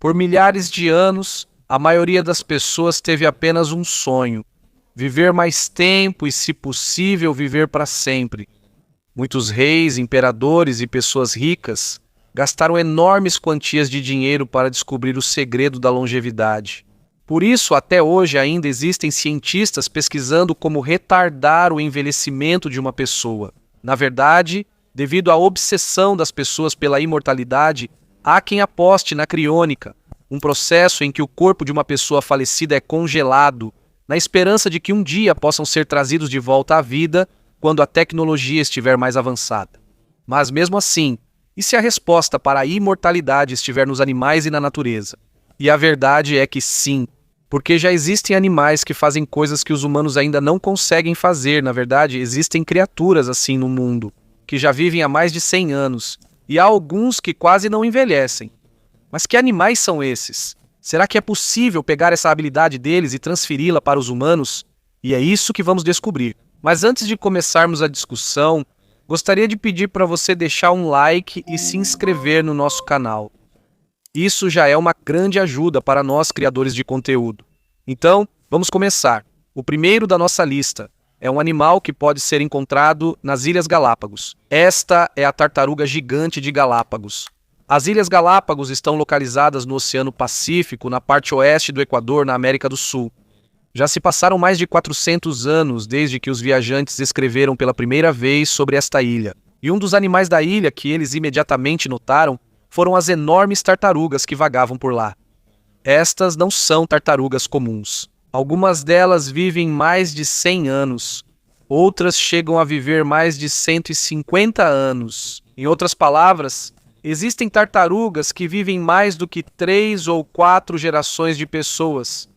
Por milhares de anos, a maioria das pessoas teve apenas um sonho: viver mais tempo e, se possível, viver para sempre. Muitos reis, imperadores e pessoas ricas gastaram enormes quantias de dinheiro para descobrir o segredo da longevidade. Por isso, até hoje ainda existem cientistas pesquisando como retardar o envelhecimento de uma pessoa. Na verdade, devido à obsessão das pessoas pela imortalidade, há quem aposte na criônica, um processo em que o corpo de uma pessoa falecida é congelado, na esperança de que um dia possam ser trazidos de volta à vida quando a tecnologia estiver mais avançada. Mas mesmo assim, e se a resposta para a imortalidade estiver nos animais e na natureza? E a verdade é que sim, porque já existem animais que fazem coisas que os humanos ainda não conseguem fazer. Na verdade, existem criaturas assim no mundo, que já vivem há mais de 100 anos, e há alguns que quase não envelhecem. Mas que animais são esses? Será que é possível pegar essa habilidade deles e transferi-la para os humanos? E é isso que vamos descobrir. Mas antes de começarmos a discussão, gostaria de pedir para você deixar um like e se inscrever no nosso canal. Isso já é uma grande ajuda para nós criadores de conteúdo. Então, vamos começar. O primeiro da nossa lista é um animal que pode ser encontrado nas Ilhas Galápagos. Esta é a tartaruga gigante de Galápagos. As Ilhas Galápagos estão localizadas no Oceano Pacífico, na parte oeste do Equador, na América do Sul. Já se passaram mais de 400 anos desde que os viajantes escreveram pela primeira vez sobre esta ilha. E um dos animais da ilha que eles imediatamente notaram foram as enormes tartarugas que vagavam por lá. Estas não são tartarugas comuns. Algumas delas vivem mais de 100 anos. Outras chegam a viver mais de 150 anos. Em outras palavras, existem tartarugas que vivem mais do que 3 ou 4 gerações de pessoas.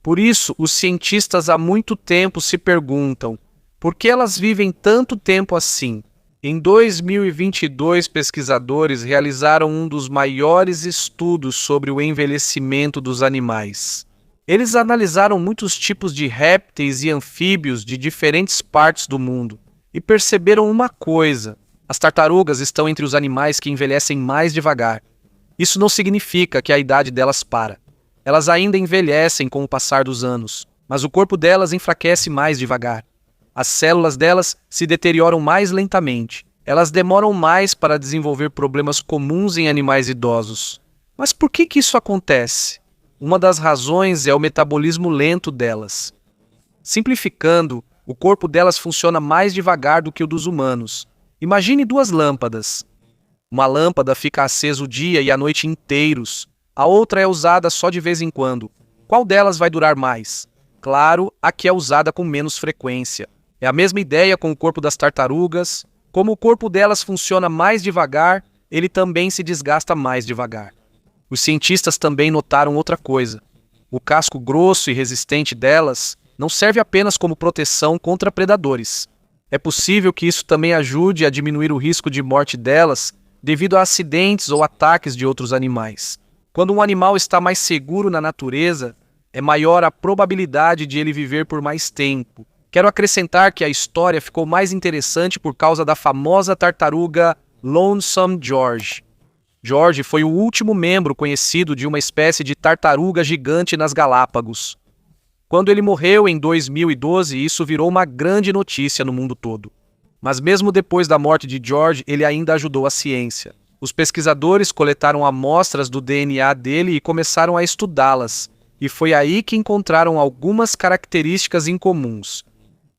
Por isso, os cientistas há muito tempo se perguntam: por que elas vivem tanto tempo assim? Em 2022, pesquisadores realizaram um dos maiores estudos sobre o envelhecimento dos animais. Eles analisaram muitos tipos de répteis e anfíbios de diferentes partes do mundo e perceberam uma coisa: as tartarugas estão entre os animais que envelhecem mais devagar. Isso não significa que a idade delas para. Elas ainda envelhecem com o passar dos anos, mas o corpo delas enfraquece mais devagar. As células delas se deterioram mais lentamente. Elas demoram mais para desenvolver problemas comuns em animais idosos. Mas por que isso acontece? Uma das razões é o metabolismo lento delas. Simplificando, o corpo delas funciona mais devagar do que o dos humanos. Imagine 2 lâmpadas. Uma lâmpada fica acesa o dia e a noite inteiros. A outra é usada só de vez em quando. Qual delas vai durar mais? Claro, a que é usada com menos frequência. É a mesma ideia com o corpo das tartarugas. Como o corpo delas funciona mais devagar, ele também se desgasta mais devagar. Os cientistas também notaram outra coisa. O casco grosso e resistente delas não serve apenas como proteção contra predadores. É possível que isso também ajude a diminuir o risco de morte delas devido a acidentes ou ataques de outros animais. Quando um animal está mais seguro na natureza, é maior a probabilidade de ele viver por mais tempo. Quero acrescentar que a história ficou mais interessante por causa da famosa tartaruga Lonesome George. George foi o último membro conhecido de uma espécie de tartaruga gigante nas Galápagos. Quando ele morreu em 2012, isso virou uma grande notícia no mundo todo. Mas mesmo depois da morte de George, ele ainda ajudou a ciência. Os pesquisadores coletaram amostras do DNA dele e começaram a estudá-las. E foi aí que encontraram algumas características incomuns.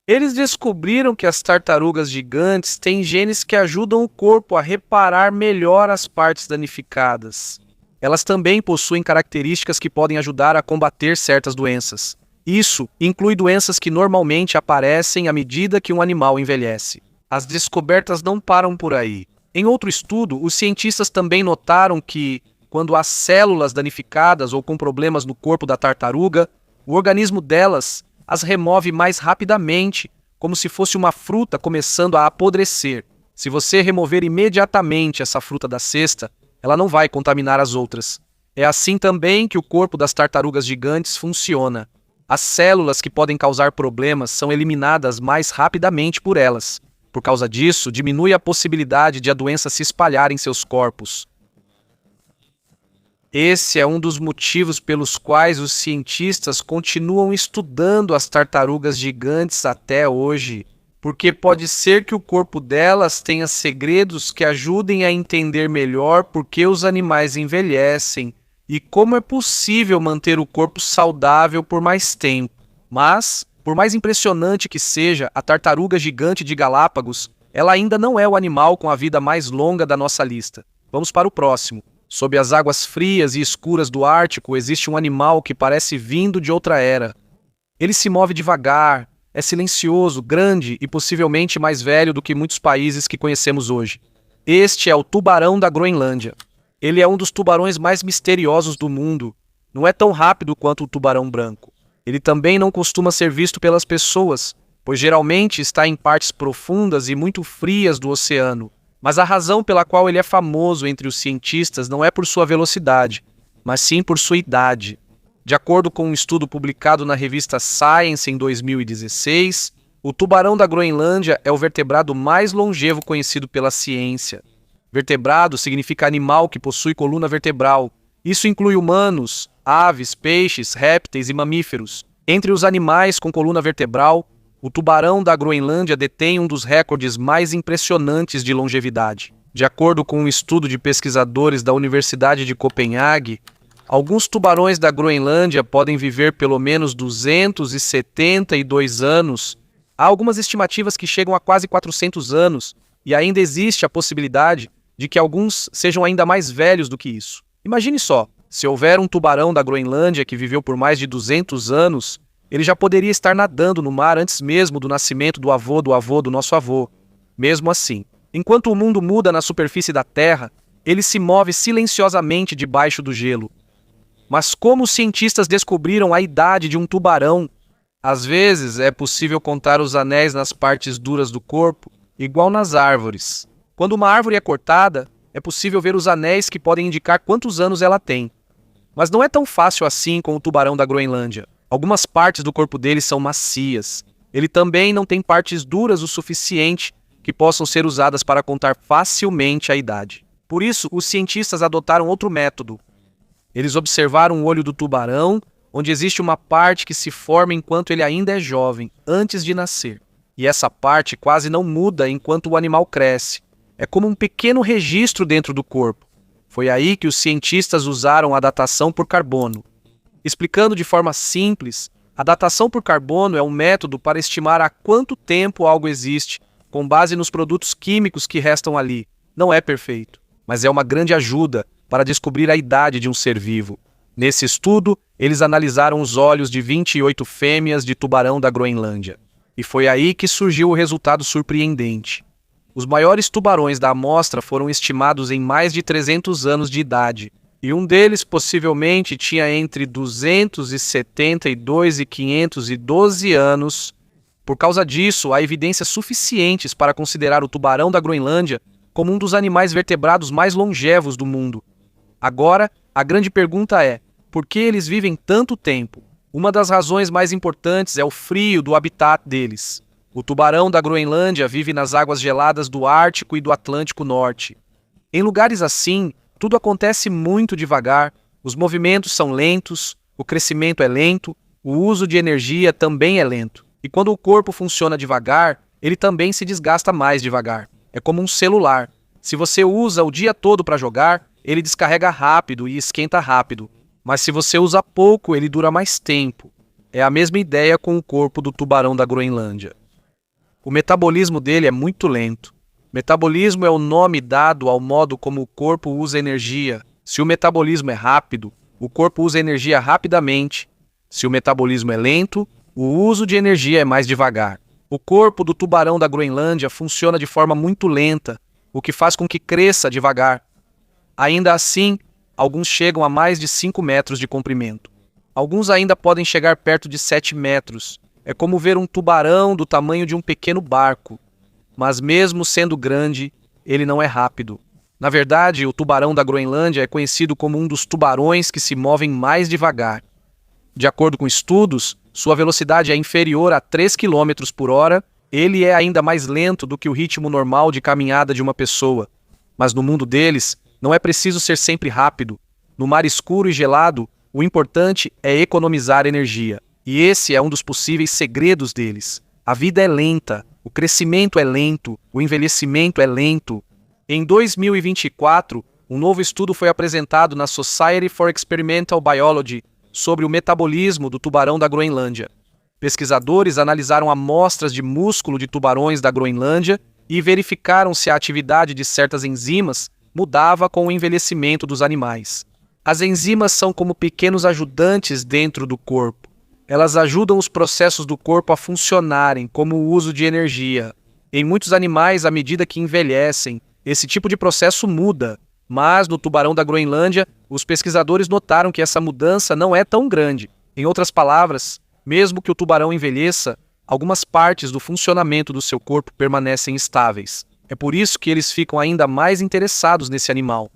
Eles descobriram que as tartarugas gigantes têm genes que ajudam o corpo a reparar melhor as partes danificadas. Elas também possuem características que podem ajudar a combater certas doenças. Isso inclui doenças que normalmente aparecem à medida que um animal envelhece. As descobertas não param por aí. Em outro estudo, os cientistas também notaram que, quando há células danificadas ou com problemas no corpo da tartaruga, o organismo delas as remove mais rapidamente, como se fosse uma fruta começando a apodrecer. Se você remover imediatamente essa fruta da cesta, ela não vai contaminar as outras. É assim também que o corpo das tartarugas gigantes funciona. As células que podem causar problemas são eliminadas mais rapidamente por elas. Por causa disso, diminui a possibilidade de a doença se espalhar em seus corpos. Esse é um dos motivos pelos quais os cientistas continuam estudando as tartarugas gigantes até hoje, porque pode ser que o corpo delas tenha segredos que ajudem a entender melhor por que os animais envelhecem e como é possível manter o corpo saudável por mais tempo. Mas, por mais impressionante que seja a tartaruga gigante de Galápagos, ela ainda não é o animal com a vida mais longa da nossa lista. Vamos para o próximo. Sob as águas frias e escuras do Ártico existe um animal que parece vindo de outra era. Ele se move devagar, é silencioso, grande e possivelmente mais velho do que muitos países que conhecemos hoje. Este é o tubarão da Groenlândia. Ele é um dos tubarões mais misteriosos do mundo. Não é tão rápido quanto o tubarão branco. Ele também não costuma ser visto pelas pessoas, pois geralmente está em partes profundas e muito frias do oceano. Mas a razão pela qual ele é famoso entre os cientistas não é por sua velocidade, mas sim por sua idade. De acordo com um estudo publicado na revista Science em 2016, o tubarão da Groenlândia é o vertebrado mais longevo conhecido pela ciência. Vertebrado significa animal que possui coluna vertebral. Isso inclui humanos, aves, peixes, répteis e mamíferos. Entre os animais com coluna vertebral, o tubarão da Groenlândia detém um dos recordes mais impressionantes de longevidade. De acordo com um estudo de pesquisadores da Universidade de Copenhague, alguns tubarões da Groenlândia podem viver pelo menos 272 anos. Há algumas estimativas que chegam a quase 400 anos, e ainda existe a possibilidade de que alguns sejam ainda mais velhos do que isso. Imagine só, se houver um tubarão da Groenlândia que viveu por mais de 200 anos, ele já poderia estar nadando no mar antes mesmo do nascimento do avô do nosso avô. Mesmo assim, enquanto o mundo muda na superfície da Terra, ele se move silenciosamente debaixo do gelo. Mas como os cientistas descobriram a idade de um tubarão? Às vezes é possível contar os anéis nas partes duras do corpo, igual nas árvores. Quando uma árvore é cortada, é possível ver os anéis que podem indicar quantos anos ela tem. Mas não é tão fácil assim com o tubarão da Groenlândia. Algumas partes do corpo dele são macias. Ele também não tem partes duras o suficiente que possam ser usadas para contar facilmente a idade. Por isso, os cientistas adotaram outro método. Eles observaram o olho do tubarão, onde existe uma parte que se forma enquanto ele ainda é jovem, antes de nascer. E essa parte quase não muda enquanto o animal cresce. É como um pequeno registro dentro do corpo. Foi aí que os cientistas usaram a datação por carbono. Explicando de forma simples, a datação por carbono é um método para estimar há quanto tempo algo existe, com base nos produtos químicos que restam ali. Não é perfeito, mas é uma grande ajuda para descobrir a idade de um ser vivo. Nesse estudo, eles analisaram os olhos de 28 fêmeas de tubarão da Groenlândia. E foi aí que surgiu o resultado surpreendente. Os maiores tubarões da amostra foram estimados em mais de 300 anos de idade, e um deles possivelmente tinha entre 272 e 512 anos. Por causa disso, há evidências suficientes para considerar o tubarão da Groenlândia como um dos animais vertebrados mais longevos do mundo. Agora, a grande pergunta é: por que eles vivem tanto tempo? Uma das razões mais importantes é o frio do habitat deles. O tubarão da Groenlândia vive nas águas geladas do Ártico e do Atlântico Norte. Em lugares assim, tudo acontece muito devagar, os movimentos são lentos, o crescimento é lento, o uso de energia também é lento. E quando o corpo funciona devagar, ele também se desgasta mais devagar. É como um celular. Se você usa o dia todo para jogar, ele descarrega rápido e esquenta rápido. Mas se você usa pouco, ele dura mais tempo. É a mesma ideia com o corpo do tubarão da Groenlândia. O metabolismo dele é muito lento. Metabolismo é o nome dado ao modo como o corpo usa energia. Se o metabolismo é rápido, o corpo usa energia rapidamente. Se o metabolismo é lento, o uso de energia é mais devagar. O corpo do tubarão da Groenlândia funciona de forma muito lenta, o que faz com que cresça devagar. Ainda assim, alguns chegam a mais de 5 metros de comprimento. Alguns ainda podem chegar perto de 7 metros. É como ver um tubarão do tamanho de um pequeno barco. Mas mesmo sendo grande, ele não é rápido. Na verdade, o tubarão da Groenlândia é conhecido como um dos tubarões que se movem mais devagar. De acordo com estudos, sua velocidade é inferior a 3 km por hora. Ele é ainda mais lento do que o ritmo normal de caminhada de uma pessoa. Mas no mundo deles, não é preciso ser sempre rápido. No mar escuro e gelado, o importante é economizar energia. E esse é um dos possíveis segredos deles. A vida é lenta, o crescimento é lento, o envelhecimento é lento. Em 2024, um novo estudo foi apresentado na Society for Experimental Biology sobre o metabolismo do tubarão da Groenlândia. Pesquisadores analisaram amostras de músculo de tubarões da Groenlândia e verificaram se a atividade de certas enzimas mudava com o envelhecimento dos animais. As enzimas são como pequenos ajudantes dentro do corpo. Elas ajudam os processos do corpo a funcionarem, como o uso de energia. Em muitos animais, à medida que envelhecem, esse tipo de processo muda, mas no tubarão da Groenlândia, os pesquisadores notaram que essa mudança não é tão grande. Em outras palavras, mesmo que o tubarão envelheça, algumas partes do funcionamento do seu corpo permanecem estáveis. É por isso que eles ficam ainda mais interessados nesse animal.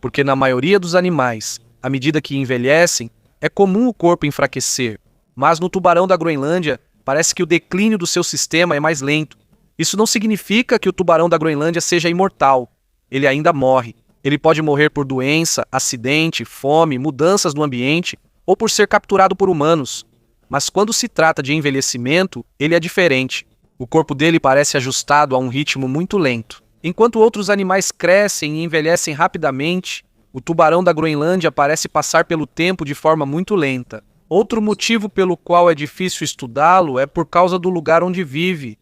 Porque na maioria dos animais, à medida que envelhecem, é comum o corpo enfraquecer. Mas no tubarão da Groenlândia, parece que o declínio do seu sistema é mais lento. Isso não significa que o tubarão da Groenlândia seja imortal. Ele ainda morre. Ele pode morrer por doença, acidente, fome, mudanças no ambiente ou por ser capturado por humanos. Mas quando se trata de envelhecimento, ele é diferente. O corpo dele parece ajustado a um ritmo muito lento. Enquanto outros animais crescem e envelhecem rapidamente, o tubarão da Groenlândia parece passar pelo tempo de forma muito lenta. Outro motivo pelo qual é difícil estudá-lo é por causa do lugar onde vive.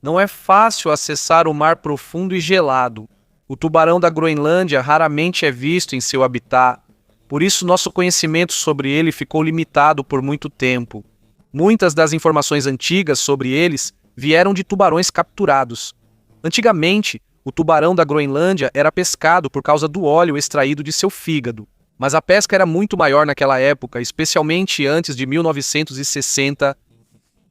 Não é fácil acessar o mar profundo e gelado. O tubarão da Groenlândia raramente é visto em seu habitat. Por isso, nosso conhecimento sobre ele ficou limitado por muito tempo. Muitas das informações antigas sobre eles vieram de tubarões capturados. Antigamente, o tubarão da Groenlândia era pescado por causa do óleo extraído de seu fígado. Mas a pesca era muito maior naquela época, especialmente antes de 1960.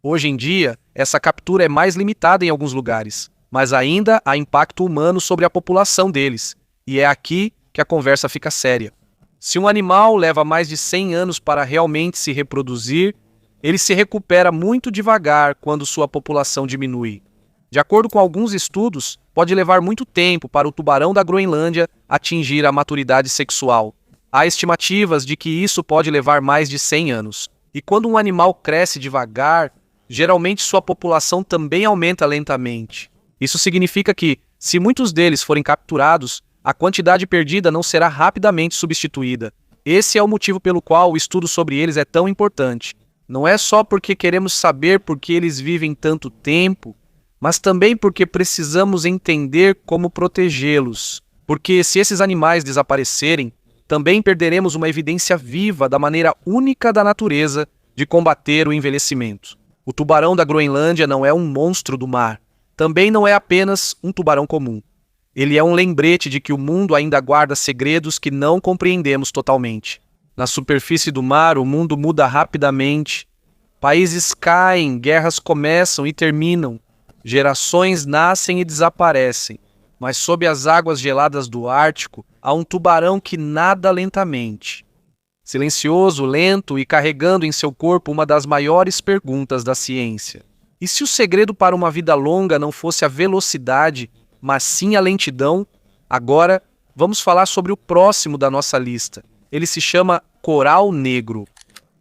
Hoje em dia, essa captura é mais limitada em alguns lugares, mas ainda há impacto humano sobre a população deles, e é aqui que a conversa fica séria. Se um animal leva mais de 100 anos para realmente se reproduzir, ele se recupera muito devagar quando sua população diminui. De acordo com alguns estudos, pode levar muito tempo para o tubarão da Groenlândia atingir a maturidade sexual. Há estimativas de que isso pode levar mais de 100 anos. E quando um animal cresce devagar, geralmente sua população também aumenta lentamente. Isso significa que, se muitos deles forem capturados, a quantidade perdida não será rapidamente substituída. Esse é o motivo pelo qual o estudo sobre eles é tão importante. Não é só porque queremos saber por que eles vivem tanto tempo, mas também porque precisamos entender como protegê-los. Porque se esses animais desaparecerem, também perderemos uma evidência viva da maneira única da natureza de combater o envelhecimento. O tubarão da Groenlândia não é um monstro do mar. Também não é apenas um tubarão comum. Ele é um lembrete de que o mundo ainda guarda segredos que não compreendemos totalmente. Na superfície do mar, o mundo muda rapidamente. Países caem, guerras começam e terminam. Gerações nascem e desaparecem. Mas sob as águas geladas do Ártico, há um tubarão que nada lentamente. Silencioso, lento e carregando em seu corpo uma das maiores perguntas da ciência. E se o segredo para uma vida longa não fosse a velocidade, mas sim a lentidão? Agora, vamos falar sobre o próximo da nossa lista. Ele se chama coral negro.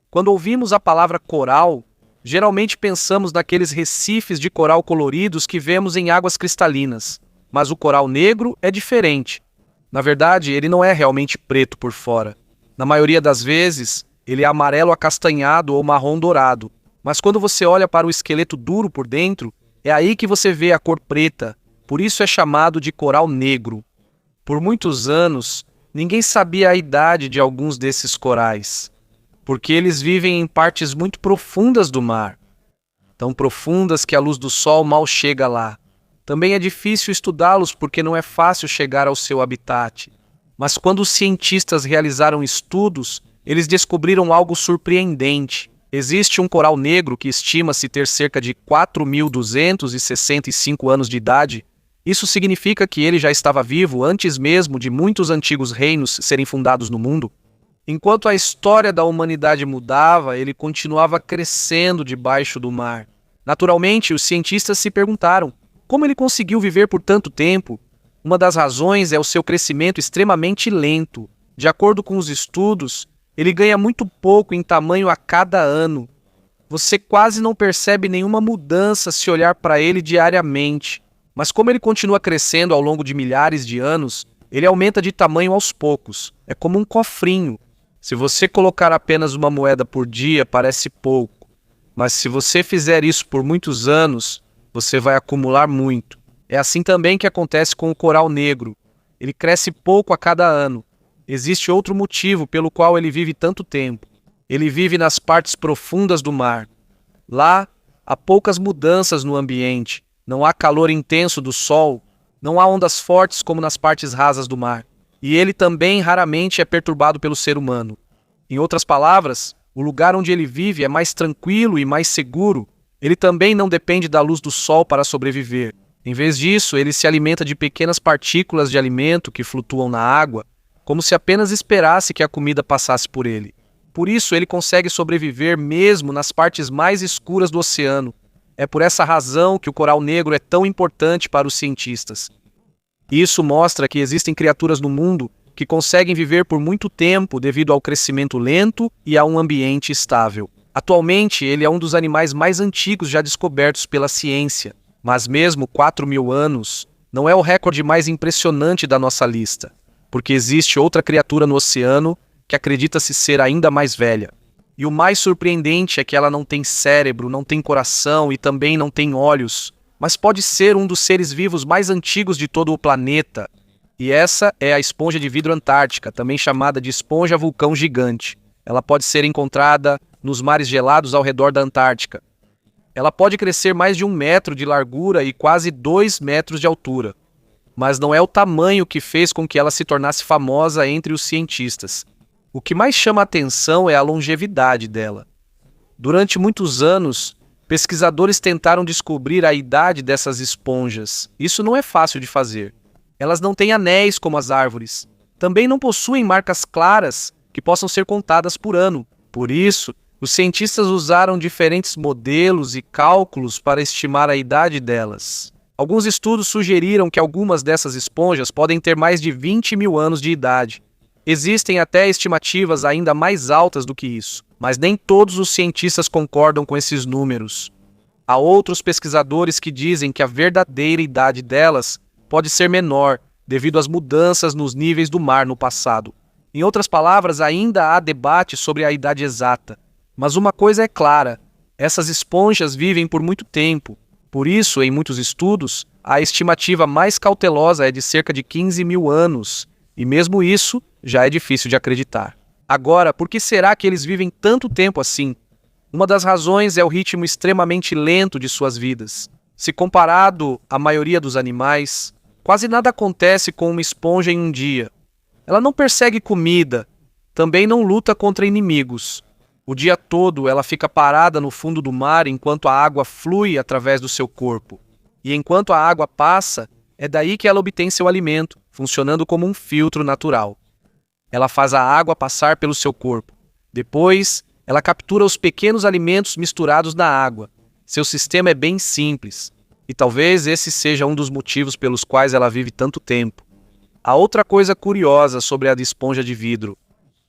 Quando ouvimos a palavra coral, geralmente pensamos naqueles recifes de coral coloridos que vemos em águas cristalinas. Mas o coral negro é diferente. Na verdade, ele não é realmente preto por fora. Na maioria das vezes, ele é amarelo acastanhado ou marrom dourado. Mas quando você olha para o esqueleto duro por dentro, é aí que você vê a cor preta. Por isso é chamado de coral negro. Por muitos anos, ninguém sabia a idade de alguns desses corais, porque eles vivem em partes muito profundas do mar. Tão profundas que a luz do sol mal chega lá. Também é difícil estudá-los porque não é fácil chegar ao seu habitat. Mas quando os cientistas realizaram estudos, eles descobriram algo surpreendente. Existe um coral negro que estima-se ter cerca de 4.265 anos de idade. Isso significa que ele já estava vivo antes mesmo de muitos antigos reinos serem fundados no mundo. Enquanto a história da humanidade mudava, ele continuava crescendo debaixo do mar. Naturalmente, os cientistas se perguntaram: como ele conseguiu viver por tanto tempo? Uma das razões é o seu crescimento extremamente lento. De acordo com os estudos, ele ganha muito pouco em tamanho a cada ano. Você quase não percebe nenhuma mudança se olhar para ele diariamente, mas como ele continua crescendo ao longo de milhares de anos, ele aumenta de tamanho aos poucos. É como um cofrinho. Se você colocar apenas uma moeda por dia, parece pouco, mas se você fizer isso por muitos anos, você vai acumular muito. É assim também que acontece com o coral negro. Ele cresce pouco a cada ano. Existe outro motivo pelo qual ele vive tanto tempo. Ele vive nas partes profundas do mar. Lá, há poucas mudanças no ambiente, não há calor intenso do sol, não há ondas fortes como nas partes rasas do mar. E ele também raramente é perturbado pelo ser humano. Em outras palavras, o lugar onde ele vive é mais tranquilo e mais seguro. Ele também não depende da luz do sol para sobreviver. Em vez disso, ele se alimenta de pequenas partículas de alimento que flutuam na água, como se apenas esperasse que a comida passasse por ele. Por isso, ele consegue sobreviver mesmo nas partes mais escuras do oceano. É por essa razão que o coral negro é tão importante para os cientistas. Isso mostra que existem criaturas no mundo que conseguem viver por muito tempo devido ao crescimento lento e a um ambiente estável. Atualmente, ele é um dos animais mais antigos já descobertos pela ciência, mas mesmo 4.000 anos não é o recorde mais impressionante da nossa lista, porque existe outra criatura no oceano que acredita-se ser ainda mais velha. E o mais surpreendente é que ela não tem cérebro, não tem coração e também não tem olhos, mas pode ser um dos seres vivos mais antigos de todo o planeta. E essa é a esponja de vidro antártica, também chamada de esponja vulcão gigante. Ela pode ser encontrada nos mares gelados ao redor da Antártica. Ela pode crescer mais de 1 metro de largura e quase 2 metros de altura. Mas não é o tamanho que fez com que ela se tornasse famosa entre os cientistas. O que mais chama a atenção é a longevidade dela. Durante muitos anos, pesquisadores tentaram descobrir a idade dessas esponjas. Isso não é fácil de fazer. Elas não têm anéis como as árvores. Também não possuem marcas claras que possam ser contadas por ano. Por isso, os cientistas usaram diferentes modelos e cálculos para estimar a idade delas. Alguns estudos sugeriram que algumas dessas esponjas podem ter mais de 20.000 anos de idade. Existem até estimativas ainda mais altas do que isso, mas nem todos os cientistas concordam com esses números. Há outros pesquisadores que dizem que a verdadeira idade delas pode ser menor, devido às mudanças nos níveis do mar no passado. Em outras palavras, ainda há debate sobre a idade exata. Mas uma coisa é clara, essas esponjas vivem por muito tempo. Por isso, em muitos estudos, a estimativa mais cautelosa é de cerca de 15.000 anos, e mesmo isso já é difícil de acreditar. Agora, por que será que eles vivem tanto tempo assim? Uma das razões é o ritmo extremamente lento de suas vidas. Se comparado à maioria dos animais, quase nada acontece com uma esponja em um dia. Ela não persegue comida, também não luta contra inimigos. O dia todo ela fica parada no fundo do mar enquanto a água flui através do seu corpo. E enquanto a água passa, é daí que ela obtém seu alimento, funcionando como um filtro natural. Ela faz a água passar pelo seu corpo. Depois, ela captura os pequenos alimentos misturados na água. Seu sistema é bem simples. E talvez esse seja um dos motivos pelos quais ela vive tanto tempo. Há outra coisa curiosa sobre a esponja de vidro.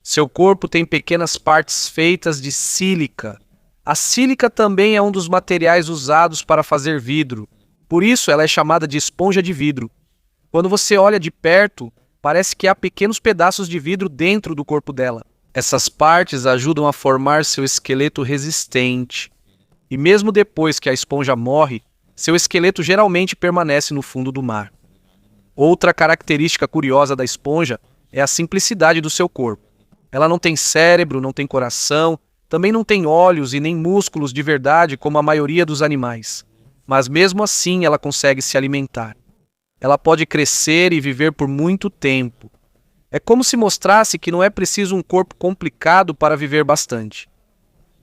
Seu corpo tem pequenas partes feitas de sílica. A sílica também é um dos materiais usados para fazer vidro. Por isso ela é chamada de esponja de vidro. Quando você olha de perto, parece que há pequenos pedaços de vidro dentro do corpo dela. Essas partes ajudam a formar seu esqueleto resistente. E mesmo depois que a esponja morre, seu esqueleto geralmente permanece no fundo do mar. Outra característica curiosa da esponja é a simplicidade do seu corpo. Ela não tem cérebro, não tem coração, também não tem olhos e nem músculos de verdade como a maioria dos animais. Mas mesmo assim ela consegue se alimentar. Ela pode crescer e viver por muito tempo. É como se mostrasse que não é preciso um corpo complicado para viver bastante.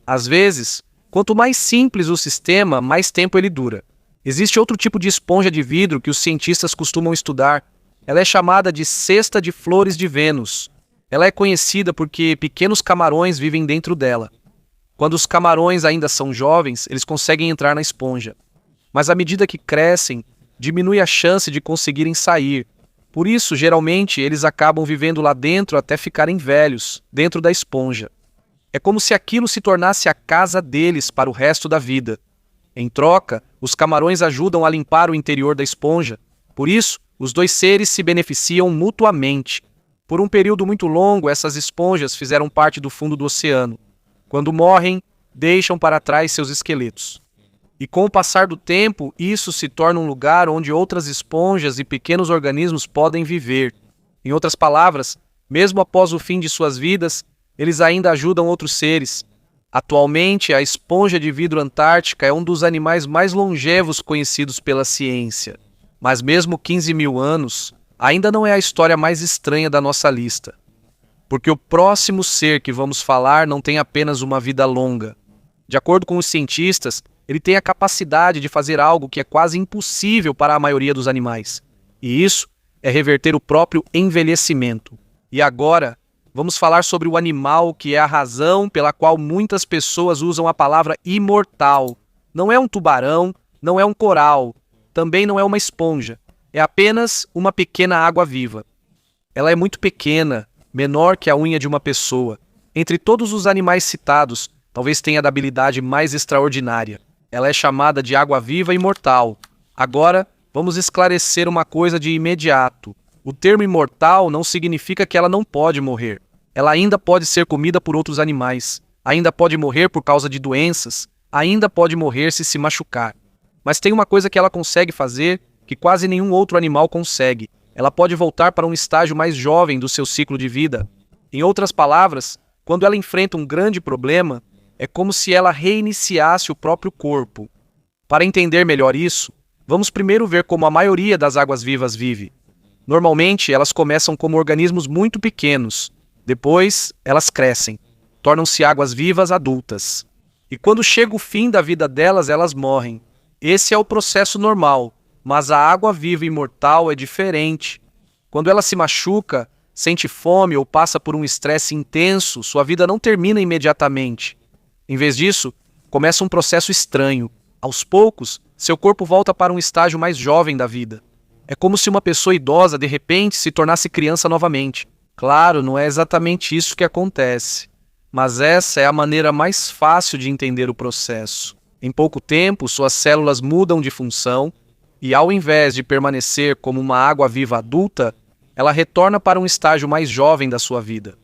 Às vezes, quanto mais simples o sistema, mais tempo ele dura. Existe outro tipo de esponja de vidro que os cientistas costumam estudar. Ela é chamada de cesta de flores de Vênus. Ela é conhecida porque pequenos camarões vivem dentro dela. Quando os camarões ainda são jovens, eles conseguem entrar na esponja. Mas à medida que crescem, diminui a chance de conseguirem sair. Por isso, geralmente, eles acabam vivendo lá dentro até ficarem velhos, dentro da esponja. É como se aquilo se tornasse a casa deles para o resto da vida. Em troca, os camarões ajudam a limpar o interior da esponja. Por isso, os dois seres se beneficiam mutuamente. Por um período muito longo, essas esponjas fizeram parte do fundo do oceano. Quando morrem, deixam para trás seus esqueletos. E com o passar do tempo, isso se torna um lugar onde outras esponjas e pequenos organismos podem viver. Em outras palavras, mesmo após o fim de suas vidas, eles ainda ajudam outros seres. Atualmente, a esponja de vidro antártica é um dos animais mais longevos conhecidos pela ciência. Mas mesmo 15 mil anos, ainda não é a história mais estranha da nossa lista. Porque o próximo ser que vamos falar não tem apenas uma vida longa. De acordo com os cientistas, ele tem a capacidade de fazer algo que é quase impossível para a maioria dos animais. E isso é reverter o próprio envelhecimento. E agora, vamos falar sobre o animal que é a razão pela qual muitas pessoas usam a palavra imortal. Não é um tubarão, não é um coral, também não é uma esponja. É apenas uma pequena água-viva. Ela é muito pequena, menor que a unha de uma pessoa. Entre todos os animais citados, talvez tenha a habilidade mais extraordinária. Ela é chamada de água-viva imortal. Agora, vamos esclarecer uma coisa de imediato. O termo imortal não significa que ela não pode morrer. Ela ainda pode ser comida por outros animais, ainda pode morrer por causa de doenças, ainda pode morrer se machucar. Mas tem uma coisa que ela consegue fazer que quase nenhum outro animal consegue. Ela pode voltar para um estágio mais jovem do seu ciclo de vida. Em outras palavras, quando ela enfrenta um grande problema, é como se ela reiniciasse o próprio corpo. Para entender melhor isso, vamos primeiro ver como a maioria das águas-vivas vive. Normalmente, elas começam como organismos muito pequenos. Depois, elas crescem, tornam-se águas-vivas adultas. E quando chega o fim da vida delas, elas morrem. Esse é o processo normal, mas a água-viva imortal é diferente. Quando ela se machuca, sente fome ou passa por um estresse intenso, sua vida não termina imediatamente. Em vez disso, começa um processo estranho. Aos poucos, seu corpo volta para um estágio mais jovem da vida. É como se uma pessoa idosa, de repente, se tornasse criança novamente. Claro, não é exatamente isso que acontece, mas essa é a maneira mais fácil de entender o processo. Em pouco tempo, suas células mudam de função e, ao invés de permanecer como uma água-viva adulta, ela retorna para um estágio mais jovem da sua vida.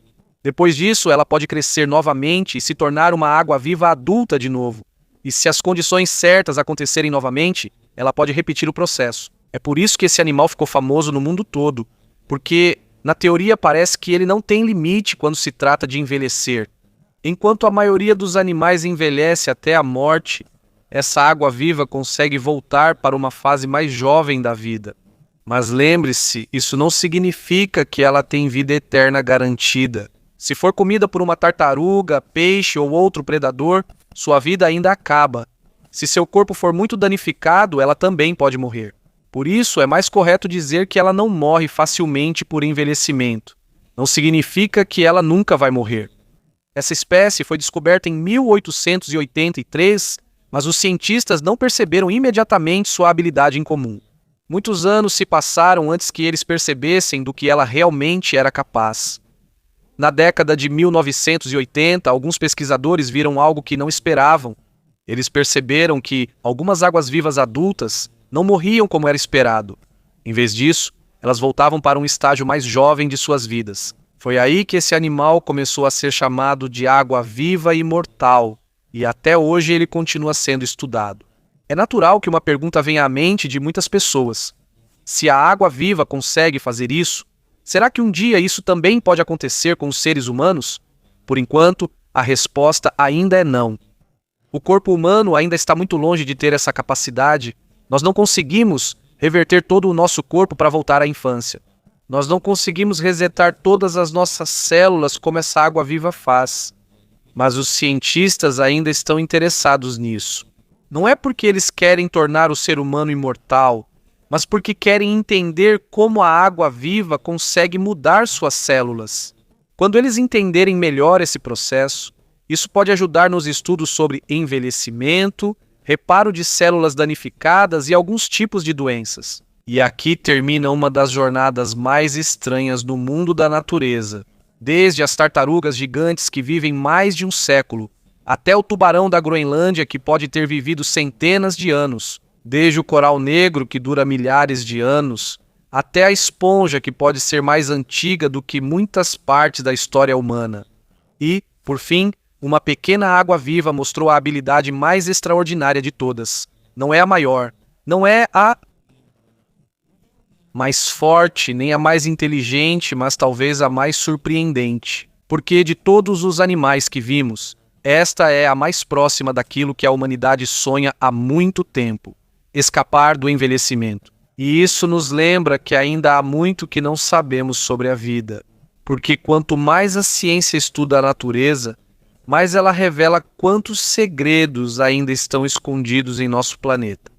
Depois disso, ela pode crescer novamente e se tornar uma água-viva adulta de novo. E se as condições certas acontecerem novamente, ela pode repetir o processo. É por isso que esse animal ficou famoso no mundo todo, porque, na teoria, parece que ele não tem limite quando se trata de envelhecer. Enquanto a maioria dos animais envelhece até a morte, essa água-viva consegue voltar para uma fase mais jovem da vida. Mas lembre-se, isso não significa que ela tem vida eterna garantida. Se for comida por uma tartaruga, peixe ou outro predador, sua vida ainda acaba. Se seu corpo for muito danificado, ela também pode morrer. Por isso, é mais correto dizer que ela não morre facilmente por envelhecimento. Não significa que ela nunca vai morrer. Essa espécie foi descoberta em 1883, mas os cientistas não perceberam imediatamente sua habilidade incomum. Muitos anos se passaram antes que eles percebessem do que ela realmente era capaz. Na década de 1980, alguns pesquisadores viram algo que não esperavam. Eles perceberam que algumas águas-vivas adultas não morriam como era esperado. Em vez disso, elas voltavam para um estágio mais jovem de suas vidas. Foi aí que esse animal começou a ser chamado de água-viva imortal, e até hoje ele continua sendo estudado. É natural que uma pergunta venha à mente de muitas pessoas. Se a água-viva consegue fazer isso, será que um dia isso também pode acontecer com os seres humanos? Por enquanto, a resposta ainda é não. O corpo humano ainda está muito longe de ter essa capacidade. Nós não conseguimos reverter todo o nosso corpo para voltar à infância. Nós não conseguimos resetar todas as nossas células como essa água-viva faz. Mas os cientistas ainda estão interessados nisso. Não é porque eles querem tornar o ser humano imortal, mas porque querem entender como a água-viva consegue mudar suas células. Quando eles entenderem melhor esse processo, isso pode ajudar nos estudos sobre envelhecimento, reparo de células danificadas e alguns tipos de doenças. E aqui termina uma das jornadas mais estranhas no mundo da natureza. Desde as tartarugas gigantes que vivem mais de um século, até o tubarão da Groenlândia que pode ter vivido centenas de anos, desde o coral negro que dura milhares de anos, até a esponja que pode ser mais antiga do que muitas partes da história humana. E, por fim, uma pequena água-viva mostrou a habilidade mais extraordinária de todas. Não é a maior, não é a mais forte, nem a mais inteligente, mas talvez a mais surpreendente. Porque de todos os animais que vimos, esta é a mais próxima daquilo que a humanidade sonha há muito tempo: escapar do envelhecimento. E isso nos lembra que ainda há muito que não sabemos sobre a vida. Porque quanto mais a ciência estuda a natureza, mais ela revela quantos segredos ainda estão escondidos em nosso planeta.